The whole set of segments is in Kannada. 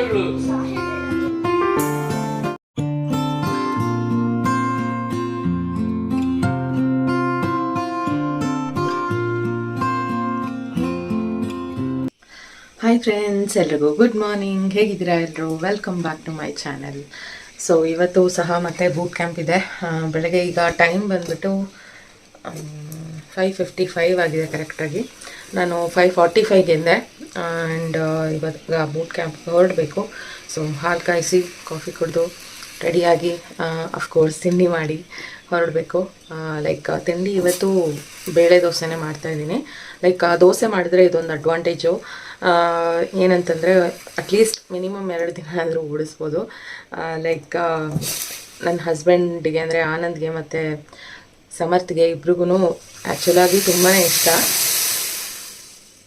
ಹಾಯ್ ಫ್ರೆಂಡ್ಸ್, ಎಲ್ರಿಗೂ ಗುಡ್ ಮಾರ್ನಿಂಗ್. ಹೇಗಿದ್ದೀರಾ ಎಲ್ಲರೂ? Welcome back to my channel. So ಇವತ್ತು ಸಹ ಮತ್ತೆ ಬೂಟ್ ಕ್ಯಾಂಪ್ ಇದೆ. ಬೆಳಗ್ಗೆ ಈಗ ಟೈಮ್ ಬಂದುಬಿಟ್ಟು 5:55 ಆಗಿದೆ ಕರೆಕ್ಟಾಗಿ. ನಾನು 5:45 ಎಂದೆ. ಆ್ಯಂಡ್ ಇವತ್ತು ಬೂಟ್ ಕ್ಯಾಂಪ್ಗೆ ಹೊರಡಬೇಕು. ಸೊ ಹಾಲು ಕಾಯಿಸಿ ಕಾಫಿ ಕುಡಿದು ರೆಡಿಯಾಗಿ ಅಫ್ಕೋರ್ಸ್ ತಿಂಡಿ ಮಾಡಿ ಹೊರಡಬೇಕು. ಲೈಕ್ ತಿಂಡಿ ಇವತ್ತು ಬೇಳೆ ದೋಸೆನೇ ಮಾಡ್ತಾಯಿದ್ದೀನಿ. ಲೈಕ್ ದೋಸೆ ಮಾಡಿದ್ರೆ ಇದೊಂದು ಅಡ್ವಾಂಟೇಜು ಏನಂತಂದರೆ ಅಟ್ಲೀಸ್ಟ್ ಮಿನಿಮಮ್ 2 ದಿನ ಆದರೂ ಓಡಿಸ್ಬೋದು. ಲೈಕ್ ನನ್ನ ಹಸ್ಬೆಂಡಿಗೆ ಅಂದರೆ ಆನಂದ್ಗೆ ಮತ್ತು ಸಮರ್ಥ್ಗೆ ಇಬ್ರಿಗೂ ಆ್ಯಕ್ಚುಲಾಗಿ ತುಂಬಾ ಇಷ್ಟ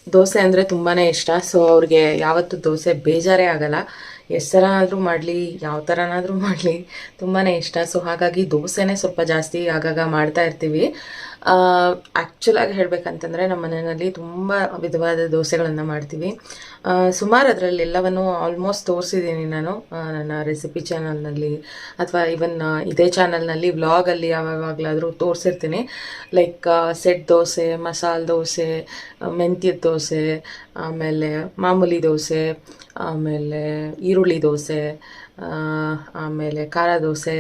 ದೋಸೆ ಅಂದರೆ ತುಂಬಾ ಇಷ್ಟ. ಸೊ ಅವ್ರಿಗೆ ಯಾವತ್ತೂ ದೋಸೆ ಬೇಜಾರೇ ಆಗೋಲ್ಲ. ಎಷ್ಟು ಥರ ಆದರೂ ಮಾಡಲಿ, ಯಾವ ಥರನಾದರೂ ಮಾಡಲಿ ತುಂಬಾ ಇಷ್ಟ. ಸೊ ಹಾಗಾಗಿ ದೋಸೆನೇ ಸ್ವಲ್ಪ ಜಾಸ್ತಿ ಆಗಾಗ ಮಾಡ್ತಾ ಇರ್ತೀವಿ. ಆ್ಯಕ್ಚುಲಾಗಿ ಹೇಳಬೇಕಂತಂದರೆ ನಮ್ಮ ಮನೆಯಲ್ಲಿ ತುಂಬ ವಿಧವಾದ ದೋಸೆಗಳನ್ನು ಮಾಡ್ತೀವಿ. ಸುಮಾರು ಅದರಲ್ಲಿ ಎಲ್ಲವನ್ನು ಆಲ್ಮೋಸ್ಟ್ ತೋರಿಸಿದ್ದೀನಿ ನಾನು ನನ್ನ ರೆಸಿಪಿ ಚಾನಲ್ನಲ್ಲಿ, ಅಥವಾ ಈವನ್ ಇದೇ ಚಾನಲ್ನಲ್ಲಿ ವ್ಲಾಗಲ್ಲಿ ಯಾವಾಗಲಾದರೂ ತೋರಿಸಿರ್ತೀನಿ. ಲೈಕ್ ಸೆಟ್ ದೋಸೆ, ಮಸಾಲೆ ದೋಸೆ, ಮೆಂತ್ಯದ ದೋಸೆ, ಆಮೇಲೆ ಮಾಮೂಲಿ ದೋಸೆ, ಆಮೇಲೆ ಈರುಳ್ಳಿ ದೋಸೆ, ಆಮೇಲೆ ಖಾರ ದೋಸೆ,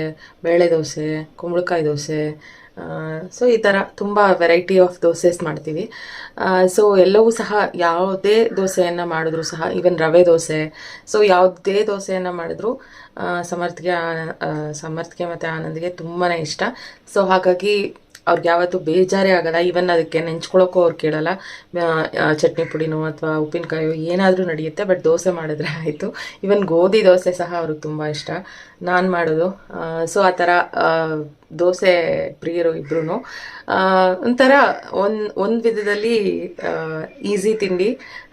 ಬೇಳೆ ದೋಸೆ, ಕುಂಬಳಕಾಯಿ ದೋಸೆ. ಸೊ ಈ ಥರ ತುಂಬ ವೆರೈಟಿ ಆಫ್ ದೋಸೆಸ್ ಮಾಡ್ತೀವಿ. ಸೊ ಎಲ್ಲವೂ ಸಹ ಯಾವುದೇ ದೋಸೆಯನ್ನು ಮಾಡಿದ್ರು ಸಹ, ಈವನ್ ರವೆ ದೋಸೆ, ಸೊ ಯಾವುದೇ ದೋಸೆಯನ್ನು ಮಾಡಿದ್ರು ಸಮರ್ಥ್ಗೆ ಮತ್ತು ಆನಂದ್ಗೆ ತುಂಬಾ ಇಷ್ಟ. ಸೊ ಹಾಗಾಗಿ ಅವ್ರಿಗೆ ಯಾವತ್ತೂ ಬೇಜಾರೇ ಆಗೋಲ್ಲ. ಈವನ್ ಅದಕ್ಕೆ ನೆಂಚ್ಕೊಳ್ಳೋಕ್ಕೂ ಅವ್ರು ಕೇಳಲ್ಲ. ಚಟ್ನಿ ಪುಡಿನೋ ಅಥವಾ ಉಪ್ಪಿನಕಾಯೋ ಏನಾದರೂ ನಡೆಯುತ್ತೆ, ಬಟ್ ದೋಸೆ ಮಾಡಿದ್ರೆ ಆಯಿತು. ಈವನ್ ಗೋಧಿ ದೋಸೆ ಸಹ ಅವ್ರಿಗೆ ತುಂಬ ಇಷ್ಟ ನಾನು ಮಾಡೋದು. ಸೊ ಆ ಥರ ದೋಸೆ ಪ್ರಿಯರು ಇಬ್ಬರೂ. ಒಂಥರ ಒಂದು ವಿಧದಲ್ಲಿ ಈಸಿ ತಿಂಡಿ.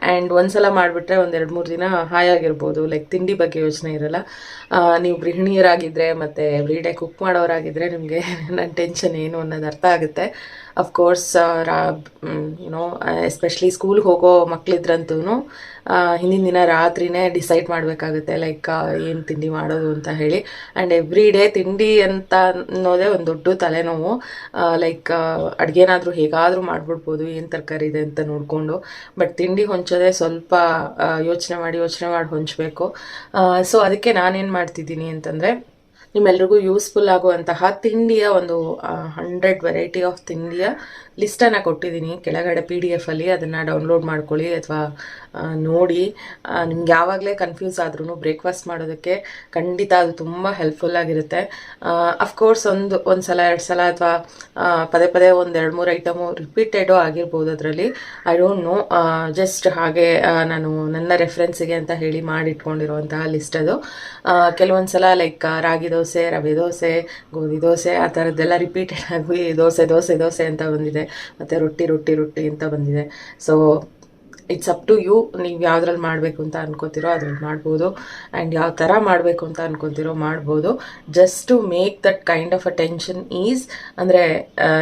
ಆ್ಯಂಡ್ ಒಂದ್ಸಲ ಮಾಡಿಬಿಟ್ರೆ 1-2-3 ದಿನ ಹಾಯಾಗಿರ್ಬೋದು. ಲೈಕ್ ತಿಂಡಿ ಬಗ್ಗೆ ಯೋಚನೆ ಇರೋಲ್ಲ. ನೀವು ಗೃಹಿಣಿಯರಾಗಿದ್ದರೆ ಮತ್ತು ಎವ್ರಿಡೇ ಕುಕ್ ಮಾಡೋರಾಗಿದ್ದರೆ ನಿಮಗೆ ನನ್ನ ಟೆನ್ಷನ್ ಏನು ಅನ್ನೋದು ಅರ್ಥ ಆಗುತ್ತೆ. ಅಫ್ಕೋರ್ಸ್ ಯುನೋ ಎಸ್ಪೆಷಲಿ ಸ್ಕೂಲ್ಗೆ ಹೋಗೋ ಮಕ್ಕಳಿದ್ರಂತೂ ಹಿಂದಿನ ದಿನ ರಾತ್ರಿನೇ ಡಿಸೈಡ್ ಮಾಡಬೇಕಾಗುತ್ತೆ ಲೈಕ್ ಏನು ತಿಂಡಿ ಮಾಡೋದು ಅಂತ ಹೇಳಿ. ಆ್ಯಂಡ್ ಎವ್ರಿ ಡೇ ತಿಂಡಿ ಅಂತ ಅನ್ನೋದೇ ಒಂದು ದೊಡ್ಡ ತಲೆನೋವು. ಲೈಕ್ ಅಡುಗೆನಾದರೂ ಹೇಗಾದರೂ ಮಾಡಿಬಿಡ್ಬೋದು, ಏನು ತರಕಾರಿ ಇದೆ ಅಂತ ನೋಡಿಕೊಂಡು. ಬಟ್ ತಿಂಡಿ ಹೊಂಚೋದೇ ಸ್ವಲ್ಪ ಯೋಚನೆ ಮಾಡಿ ಹೊಂಚಬೇಕು. ಸೊ ಅದಕ್ಕೆ ನಾನೇನು ಮಾಡ್ತಿದ್ದೀನಿ ಅಂತಂದರೆ, ನಿಮ್ಮೆಲ್ರಿಗೂ ಯೂಸ್ಫುಲ್ ಆಗುವಂತಹ ತಿಂಡಿಯ ಒಂದು 100 ವೆರೈಟಿ ಆಫ್ ತಿಂಡಿಯ ಲಿಸ್ಟನ್ನು ಕೊಟ್ಟಿದ್ದೀನಿ ಕೆಳಗಡೆ PDF ಅಲ್ಲಿ. ಅದನ್ನು ಡೌನ್ಲೋಡ್ ಮಾಡ್ಕೊಳ್ಳಿ ಅಥವಾ ನೋಡಿ. ನಿಮ್ಗೆ ಯಾವಾಗಲೇ ಕನ್ಫ್ಯೂಸ್ ಆದ್ರೂ ಬ್ರೇಕ್ಫಾಸ್ಟ್ ಮಾಡೋದಕ್ಕೆ ಖಂಡಿತ ಅದು ತುಂಬ ಹೆಲ್ಪ್ಫುಲ್ಲಾಗಿರುತ್ತೆ. ಅಫ್ಕೋರ್ಸ್ ಒಂದು ಸಲ 2 ಸಲ ಅಥವಾ ಪದೇ 1-2-3 ಐಟಮು ರಿಪೀಟೆಡು ಆಗಿರ್ಬೋದು ಅದರಲ್ಲಿ. ಐ ಡೋಂಟ್ ನೋ, ಜಸ್ಟ್ ಹಾಗೆ ನಾನು ನನ್ನ ರೆಫರೆನ್ಸಿಗೆ ಅಂತ ಹೇಳಿ ಮಾಡಿಟ್ಕೊಂಡಿರುವಂತಹ ಲಿಸ್ಟ್ ಅದು. ಕೆಲವೊಂದು ಸಲ ಲೈಕ್ ರಾಗಿ ದೋಸೆ, ರವೆ ದೋಸೆ, ಗೋಧಿ ದೋಸೆ, ಆ ಥರದ್ದೆಲ್ಲ ರಿಪೀಟೆಡ್ ಆಗಿ ದೋಸೆ ಅಂತ ಬಂದಿದೆ. ಮತ್ತು ರೊಟ್ಟಿ ಅಂತ ಬಂದಿದೆ. So it's up to you. ನೀವು ಯಾವುದ್ರಲ್ಲಿ ಮಾಡಬೇಕು ಅಂತ ಅನ್ಕೋತಿರೋ ಅದ್ರಲ್ಲಿ ಮಾಡ್ಬೋದು. ಆ್ಯಂಡ್ ಯಾವ ಥರ ಮಾಡಬೇಕು ಅಂತ ಅನ್ಕೊತಿರೋ ಮಾಡ್ಬೋದು. Just to make that kind of a tension is. ಅಂದರೆ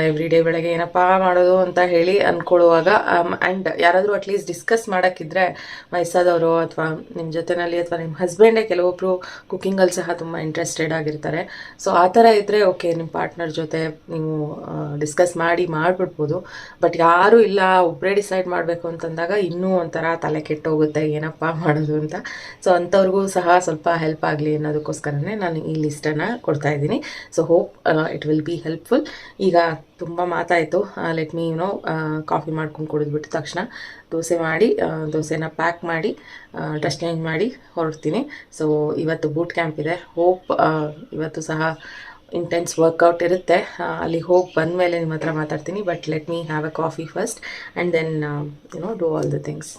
ಎವ್ರಿ ಡೇ ಬೆಳಗ್ಗೆ ಏನಪ್ಪ ಮಾಡೋದು ಅಂತ ಹೇಳಿ ಅಂದ್ಕೊಳ್ಳುವಾಗ, ಆ್ಯಂಡ್ ಯಾರಾದರೂ ಅಟ್ಲೀಸ್ಟ್ ಡಿಸ್ಕಸ್ ಮಾಡೋಕ್ಕಿದ್ರೆ ವಯಸ್ಸಾದವರು ಅಥವಾ ನಿಮ್ಮ ಜೊತೆಯಲ್ಲಿ ಅಥವಾ ನಿಮ್ಮ ಹಸ್ಬೆಂಡೇ ಕೆಲವೊಬ್ಬರು ಕುಕ್ಕಿಂಗಲ್ಲಿ ಸಹ ತುಂಬ ಇಂಟ್ರೆಸ್ಟೆಡ್ ಆಗಿರ್ತಾರೆ. ಸೊ ಆ ಥರ ಇದ್ದರೆ ಓಕೆ, ನಿಮ್ಮ ಪಾರ್ಟ್ನರ್ ಜೊತೆ ನೀವು ಡಿಸ್ಕಸ್ ಮಾಡಿಬಿಡ್ಬೋದು. ಬಟ್ ಯಾರೂ ಇಲ್ಲ, ಒಬ್ಬರೇ ಡಿಸೈಡ್ ಮಾಡಬೇಕು ಅಂತಂದಾಗ ಇನ್ನೂ ಒಂಥರ ತಲೆ ಕೆಟ್ಟೋಗುತ್ತೆ ಏನಪ್ಪ ಮಾಡೋದು ಅಂತ. ಸೊ ಅಂಥವ್ರಿಗೂ ಸಹ ಸ್ವಲ್ಪ ಹೆಲ್ಪ್ ಆಗಲಿ ಅನ್ನೋದಕ್ಕೋಸ್ಕರನೇ ನಾನು ಈ ಲಿಸ್ಟನ್ನು ಕೊಡ್ತಾ ಇದ್ದೀನಿ. So hope it will be helpful. ಈಗ ತುಂಬ ಮಾತಾಯಿತು. ಲೆಟ್ ಮೀ ಕಾಫಿ ಮಾಡ್ಕೊಂಡು ಕುಡಿದ್ಬಿಟ್ಟು ತಕ್ಷಣ ದೋಸೆನ ಪ್ಯಾಕ್ ಮಾಡಿ ಡ್ರೆಸ್ ಚೇಂಜ್ ಮಾಡಿ ಹೊರಡ್ತೀನಿ. ಸೊ ಇವತ್ತು ಬೂಟ್ ಕ್ಯಾಂಪ್ ಇದೆ. ಹೋಪ್ ಇವತ್ತು ಸಹ ಇಂಟೆನ್ಸ್ ವರ್ಕೌಟ್ ಇರುತ್ತೆ. ಅಲ್ಲಿ ಹೋಗಿ ಬಂದಮೇಲೆ ನಿಮ್ಮ ಹತ್ರ ಮಾತಾಡ್ತೀನಿ. But let me have a coffee first and then do all the things.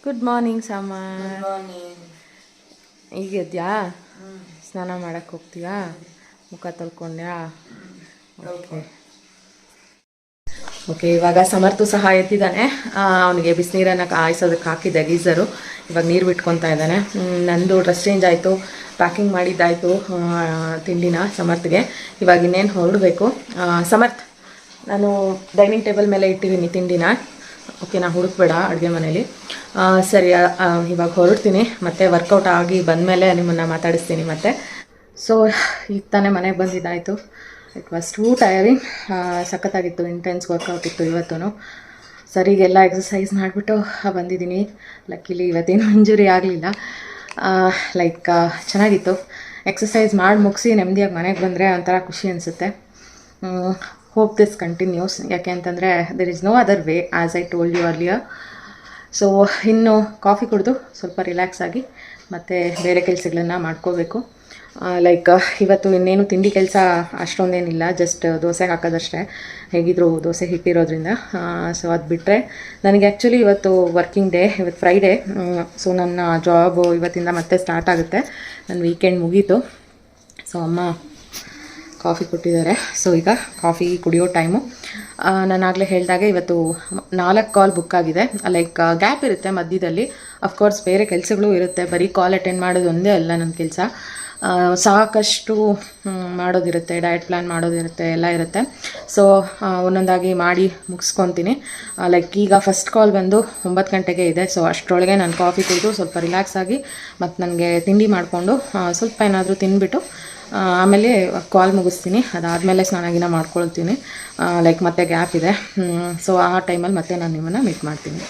Good morning ಸಾಮ. ಮಾರ್ನಿಂಗ್. ಈಗಿದ್ಯಾ? ಸ್ನಾನ ಮಾಡಕ್ಕೆ ಹೋಗ್ತೀಯಾ? ಮುಖ ತೊಳ್ಕೊಂಡ್ಯಾ? ಓಕೆ, ಇವಾಗ ಸಮರ್ಥು ಸಹ ಎತ್ತಿದ್ದಾನೆ. ಅವನಿಗೆ ಬಿಸಿನೀರನ್ನು ಕಾಯಿಸೋದಕ್ಕೆ ಹಾಕಿದ್ದೆ ಗೀಸರು. ಇವಾಗ ನೀರು ಬಿಟ್ಕೊತಾ ಇದ್ದಾನೆ. ನಂದು ಡ್ರೆಸ್ ಚೇಂಜ್ ಆಯಿತು, ಪ್ಯಾಕಿಂಗ್ ಮಾಡಿದ್ದಾಯಿತು ತಿಂಡಿನ ಸಮರ್ಥ್ಗೆ. ಇವಾಗ ಇನ್ನೇನು ಹೊರಡಬೇಕು. ಸಮರ್ಥ್, ನಾನು ಡೈನಿಂಗ್ ಟೇಬಲ್ ಮೇಲೆ ಇಟ್ಟಿದ್ದೀನಿ ತಿಂಡಿನ. ಓಕೆನಾ? ಹುಡುಕ್ಬೇಡ ಅಡುಗೆ ಮನೇಲಿ. ಸರಿ, ಇವಾಗ ಹೊರಡ್ತೀನಿ. ಮತ್ತು ವರ್ಕೌಟ್ ಆಗಿ ಬಂದಮೇಲೆ ನಿಮ್ಮನ್ನು ಮಾತಾಡಿಸ್ತೀನಿ ಮತ್ತೆ. ಸೊ ಈಗ ತಾನೇ ಮನೆಗೆ ಬಂದಿದ್ದಾಯಿತು. It was too tiring. ಸಖತ್ತಾಗಿತ್ತು, ಇಂಟೆನ್ಸ್ ವರ್ಕೌಟ್ ಇತ್ತು ಇವತ್ತು. ಸರಿಗೆಲ್ಲ ಎಕ್ಸಸೈಸ್ ಮಾಡಿಬಿಟ್ಟು ಬಂದಿದ್ದೀನಿ. ಲಕ್ಕಿಲಿ ಇವತ್ತೇನು ಇಂಜುರಿ ಆಗಲಿಲ್ಲ. ಚೆನ್ನಾಗಿತ್ತು. ಎಕ್ಸಸೈಸ್ ಮಾಡಿ ಮುಗಿಸಿ ನೆಮ್ಮದಿಯಾಗಿ ಮನೆಗೆ ಬಂದರೆ ಒಂಥರ ಖುಷಿ ಅನಿಸುತ್ತೆ. Hope this continues. ಯಾಕೆ ಅಂತಂದರೆ there is no other way, as I told you earlier. So ಇನ್ನು ಕಾಫಿ ಕುಡಿದು ಸ್ವಲ್ಪ ರಿಲ್ಯಾಕ್ಸ್ ಆಗಿ ಮತ್ತು ಬೇರೆ ಕೆಲಸಗಳನ್ನು ಮಾಡ್ಕೋಬೇಕು. ಇವತ್ತು ಇನ್ನೇನು ತಿಂಡಿ ಕೆಲಸ ಅಷ್ಟೊಂದೇನಿಲ್ಲ, ಜಸ್ಟ್ ದೋಸೆ ಹಾಕೋದಷ್ಟೇ. ಹೇಗಿದ್ರು ದೋಸೆ ಹಿಟ್ಟಿರೋದ್ರಿಂದ. ಸೊ ಅದು ಬಿಟ್ಟರೆ ನನಗೆ ಆ್ಯಕ್ಚುಲಿ ಇವತ್ತು ವರ್ಕಿಂಗ್ ಡೇ, ಇವತ್ತು ಫ್ರೈಡೇ. ಸೊ ನನ್ನ ಜಾಬು ಇವತ್ತಿಂದ ಮತ್ತೆ ಸ್ಟಾರ್ಟ್ ಆಗುತ್ತೆ. ನನ್ನ ವೀಕೆಂಡ್ ಮುಗೀತು. ಸೊ ಅಮ್ಮ ಕಾಫಿ ಕೊಟ್ಟಿದ್ದಾರೆ. ಸೊ ಈಗ ಕಾಫಿ ಕುಡಿಯೋ ಟೈಮು. ನಾನಾಗಲೇ ಹೇಳಿದಾಗೆ ಇವತ್ತು 4 ಕಾಲ್ ಬುಕ್ ಆಗಿದೆ. ಗ್ಯಾಪ್ ಇರುತ್ತೆ ಮಧ್ಯದಲ್ಲಿ. ಅಫ್ಕೋರ್ಸ್ ಬೇರೆ ಕೆಲಸಗಳು ಇರುತ್ತೆ, ಬರೀ ಕಾಲ್ ಅಟೆಂಡ್ ಮಾಡೋದು ಒಂದೇ ಅಲ್ಲ ನನ್ನ ಕೆಲಸ. ಸಾಕಷ್ಟು ಮಾಡೋದಿರುತ್ತೆ, ಡಯಟ್ ಪ್ಲ್ಯಾನ್ ಮಾಡೋದಿರುತ್ತೆ, ಎಲ್ಲ ಇರುತ್ತೆ. ಸೊ ಒಂದೊಂದಾಗಿ ಮಾಡಿ ಮುಗಿಸ್ಕೊತೀನಿ. ಈಗ ಫಸ್ಟ್ ಕಾಲ್ ಬಂದು 9 ಗಂಟೆಗೆ ಇದೆ. ಸೊ ಅಷ್ಟರೊಳಗೆ ನಾನು ಕಾಫಿ ಕುಡಿದು ಸ್ವಲ್ಪ ರಿಲ್ಯಾಕ್ಸ್ ಆಗಿ ಮತ್ತು ನನಗೆ ತಿಂಡಿ ಮಾಡಿಕೊಂಡು ಸ್ವಲ್ಪ ಏನಾದರೂ ತಿಂದುಬಿಟ್ಟು ಆಮೇಲೆ ಕಾಲ್ ಮುಗಿಸ್ತೀನಿ. ಅದಾದಮೇಲೆ ಸ್ನಾನ ಮಾಡ್ಕೊಳ್ತೀನಿ. ಮತ್ತೆ ಗ್ಯಾಪ್ ಇದೆ. ಸೊ ಆ ಟೈಮಲ್ಲಿ ಮತ್ತೆ ನಾನು ನಿಮ್ಮನ್ನು ಮೀಟ್ ಮಾಡ್ತೀನಿ.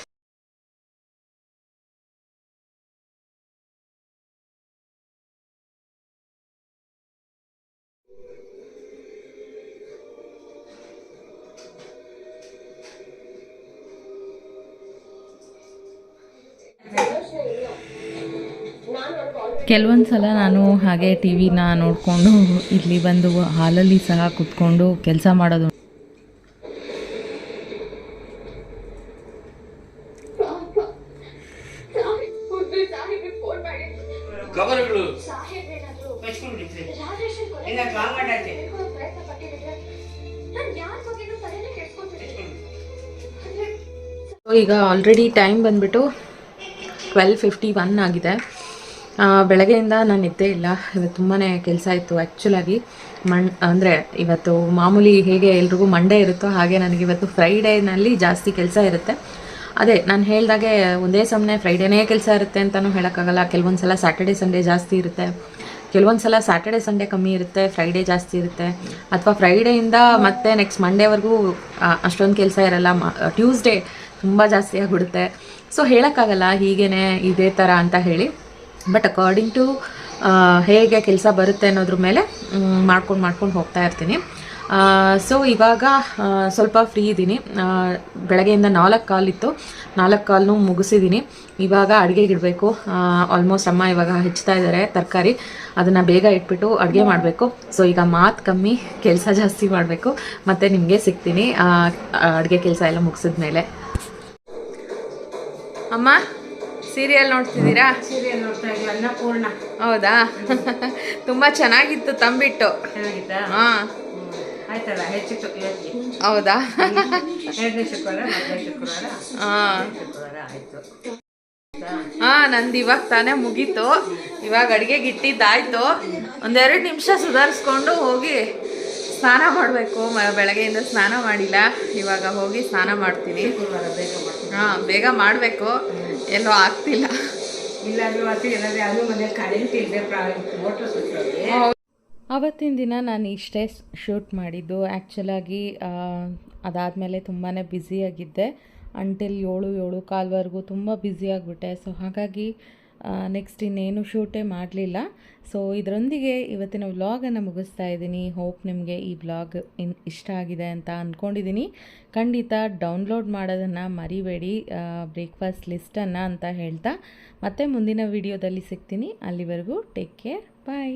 ಕೆಲವೊಂದು ಸಲ ನಾನು ಹಾಗೆ ಟಿ ವಿನ ನೋಡಿಕೊಂಡು ಇಲ್ಲಿ ಬಂದು ಹಾಲಲ್ಲಿ ಸಹ ಕುತ್ಕೊಂಡು ಕೆಲಸ ಮಾಡೋದು. ಈಗ ಆಲ್ರೆಡಿ ಟೈಮ್ ಬಂದುಬಿಟ್ಟು 12:51 ಆಗಿದೆ. ಬೆಳಗ್ಗೆಯಿಂದ ನಾನು ನಿದ್ದೆ ಇಲ್ಲ. ಇವತ್ತು ತುಂಬಾ ಕೆಲಸ ಇತ್ತು ಆ್ಯಕ್ಚುಲಾಗಿ. ಅಂದರೆ ಇವತ್ತು ಮಾಮೂಲಿ ಹೇಗೆ ಎಲ್ರಿಗೂ ಮಂಡೇ ಇರುತ್ತೋ ಹಾಗೆ ನನಗೆ ಇವತ್ತು ಫ್ರೈಡೇನಲ್ಲಿ ಜಾಸ್ತಿ ಕೆಲಸ ಇರುತ್ತೆ. ಅದೇ ನಾನು ಹೇಳಿದಾಗೆ ಒಂದೇ ಸಮನೆ ಫ್ರೈಡೇನೇ ಕೆಲಸ ಇರುತ್ತೆ ಅಂತಲೂ ಹೇಳೋಕ್ಕಾಗಲ್ಲ. ಕೆಲವೊಂದು ಸಲ ಸ್ಯಾಟರ್ಡೆ ಸಂಡೇ ಜಾಸ್ತಿ ಇರುತ್ತೆ, ಕೆಲವೊಂದು ಸಲ ಸ್ಯಾಟರ್ಡೆ ಸಂಡೇ ಕಮ್ಮಿ ಇರುತ್ತೆ, ಫ್ರೈಡೇ ಜಾಸ್ತಿ ಇರುತ್ತೆ. ಅಥವಾ ಫ್ರೈಡೇಯಿಂದ ಮತ್ತೆ ನೆಕ್ಸ್ಟ್ ಮಂಡೇವರೆಗೂ ಅಷ್ಟೊಂದು ಕೆಲಸ ಇರಲ್ಲ. ಟ್ಯೂಸ್ಡೇ ತುಂಬ ಜಾಸ್ತಿ ಆಗಿಬಿಡುತ್ತೆ. ಸೊ ಹೇಳೋಕ್ಕಾಗಲ್ಲ ಹೀಗೇ ಇದೇ ಥರ ಅಂತ ಹೇಳಿ. ಬಟ್ ಅಕಾರ್ಡಿಂಗ್ ಟು ಹೇಗೆ ಕೆಲಸ ಬರುತ್ತೆ ಅನ್ನೋದ್ರ ಮೇಲೆ ಮಾಡ್ಕೊಂಡು ಹೋಗ್ತಾ ಇರ್ತೀನಿ. ಸೊ ಇವಾಗ ಸ್ವಲ್ಪ ಫ್ರೀ ಇದ್ದೀನಿ. ಬೆಳಗ್ಗೆಯಿಂದ 4 ಕಾಲ್ ಇತ್ತು, 4 ಕಾಲ್ನೂ ಮುಗಿಸಿದ್ದೀನಿ. ಇವಾಗ ಅಡುಗೆಗೆ ಇಡಬೇಕು. ಆಲ್ಮೋಸ್ಟ್ ಅಮ್ಮ ಇವಾಗ ಹೆಚ್ಚುತ್ತಾ ಇದ್ದಾರೆ ತರಕಾರಿ, ಅದನ್ನು ಬೇಗ ಇಟ್ಬಿಟ್ಟು ಅಡುಗೆ ಮಾಡಬೇಕು. ಸೊ ಈಗ ಮಾತು ಕಮ್ಮಿ, ಕೆಲಸ ಜಾಸ್ತಿ ಮಾಡಬೇಕು. ಮತ್ತು ನಿಮಗೆ ಸಿಗ್ತೀನಿ ಅಡುಗೆ ಕೆಲಸ ಎಲ್ಲ ಮುಗಿಸಿದ್ಮೇಲೆ. ಅಮ್ಮ ಸೀರಿಯಲ್ ನೋಡ್ತಿದ್ದೀರಾ? ಸೀರಿಯಲ್ ನೋಡ್ತಾ ಇದ್ದೀವಿ. ಅನ್ನಪೂರ್ಣ. ಹೌದಾ? ತುಂಬ ಚೆನ್ನಾಗಿತ್ತು ತಂಬಿಟ್ಟು. ಚೆನ್ನಾಗಿತ್ತಾ? ಹಾಂ ಆಯ್ತಲ್ಲ, ಹೆಚ್ಚಿತ್ತು ಇವತ್ತು. ಹೌದಾ? 2ನೇ ಶುಕ್ರವಾರ, 4ನೇ ಶುಕ್ರವಾರ. ಹಾಂ ಶುಕ್ರವಾರ ಆಯಿತು. ಹಾಂ, ನಂದು ಇವಾಗ ತಾನೇ ಮುಗೀತು. ಇವಾಗ ಅಡುಗೆಗೆ ಇಟ್ಟಿದ್ದಾಯಿತು. 1-2 ನಿಮಿಷ ಸುಧಾರಿಸ್ಕೊಂಡು ಹೋಗಿ ಸ್ನಾನ ಮಾಡಬೇಕು. ಬೆಳಗ್ಗೆಯಿಂದ ಸ್ನಾನ ಮಾಡಿಲ್ಲ. ಇವಾಗ ಹೋಗಿ ಸ್ನಾನ ಮಾಡ್ತೀನಿ. ಹಾಂ, ಬೇಗ ಮಾಡಬೇಕು. ಎಲ್ಲೋ ಆಗ್ತಿಲ್ಲ. ಇಲ್ಲಾದರೂ ಅದು ಏನಾದರೂ ಅದು ಮನೇಲಿ ಕರೆಂಟ್ ಇಲ್ಲದೆ ಮೋಟ್ರ್ ಸುತ್ತೋಗಿ. ಆವತ್ತಿನ ದಿನ ನಾನು ಇಷ್ಟೇ ಶೂಟ್ ಮಾಡಿದ್ದು. ಆ್ಯಕ್ಚುಲಾಗಿ ಅದಾದಮೇಲೆ ತುಂಬಾ ಬ್ಯುಸಿಯಾಗಿದ್ದೆ. ಅಂಟಿಲ್ 7-7:15ವರೆಗೂ ತುಂಬ ಬ್ಯುಸಿಯಾಗಿಬಿಟ್ಟೆ. ಸೊ ಹಾಗಾಗಿ ನೆಕ್ಸ್ಟ್ ಇನ್ನೇನು ಶೂಟೇ ಮಾಡಲಿಲ್ಲ. ಸೊ ಇದರೊಂದಿಗೆ ಇವತ್ತಿನ ವ್ಲಾಗನ್ನು ಮುಗಿಸ್ತಾ ಇದ್ದೀನಿ. ಹೋಪ್ ನಿಮಗೆ ಈ ವ್ಲಾಗ್ ಇಷ್ಟ ಆಗಿದೆ ಅಂತ ಅಂದ್ಕೊಂಡಿದ್ದೀನಿ. ಖಂಡಿತ ಡೌನ್ಲೋಡ್ ಮಾಡೋದನ್ನು ಮರಿಬೇಡಿ, ಬ್ರೇಕ್ಫಾಸ್ಟ್ ಲಿಸ್ಟನ್ನು ಅಂತ ಹೇಳ್ತಾ. ಮತ್ತೆ ಮುಂದಿನ ವಿಡಿಯೋದಲ್ಲಿ ಸಿಗ್ತೀನಿ. ಅಲ್ಲಿವರೆಗೂ ಟೇಕ್ ಕೇರ್, ಬಾಯ್.